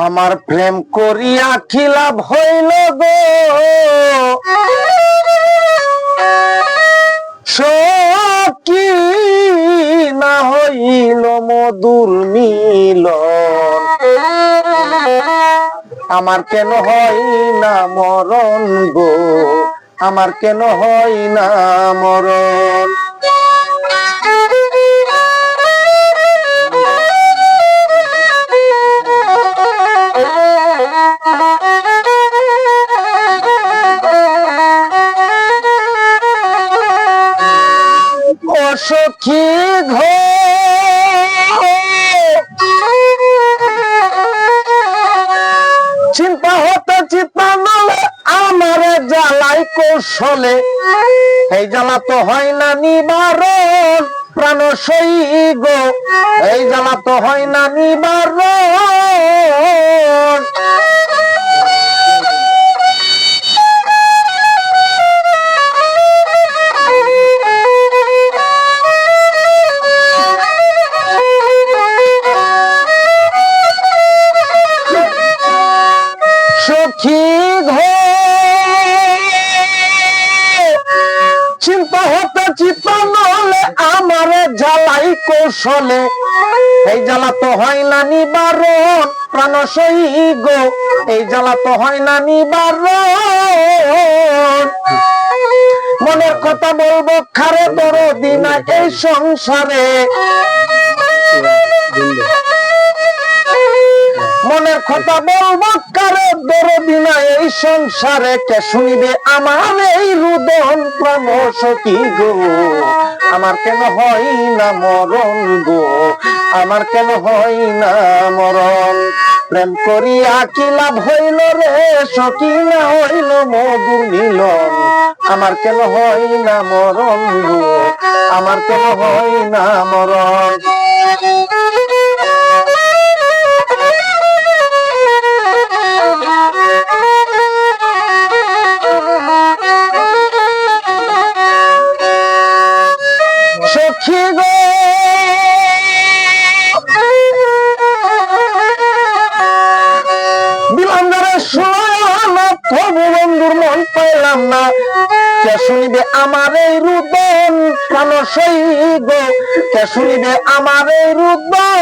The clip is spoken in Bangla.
আমার প্রেম করিয়া কি লাভ হইল গো, সখী না হইল মধুর মিলন। আমার কেন হয় না মরণ গো, আমার কেন হয় না মরণ। সখী ঘো চিন্তা হতে চিন্তা নলে আমার জ্বালাই কৌশলে, এই জ্বালা তো হয় না নিবারণ প্রাণ সই গো, এই জ্বালা তো হয় না নিবারণ। সখী ঘো চিন্তা হতে চিন্তা নলে আমার জ্বালাই কৌশলে, এই জ্বালা তো হয় না নিবারণ প্রাণ সই গো, এই জ্বালা তো হয় না নিবারণ। মনের কথা বলবো খারে দরদি না এই সংসারে, মনের কথা বলবো কারে দরদি না এই সংসারে, কে শুনিবে আমার এই রুদন প্রাণ সখী গো, আমার কেন হয় না মরণ গো, আমার কেন হয় না মরণ। প্রেম করিয়া কি লাভ হইল রে সখী না হইল মধুর মিলন, আমার কেন হয় না মরণ গো, আমার কেন হয় না মরণ। সখী গো দিলাম ধরে শোনা তবু বন্ধুর মন পাইলাম না, কে শুনিবে আমার এই রুদন প্রাণ সই গো, কে শুনিবে আমার এই রুদন।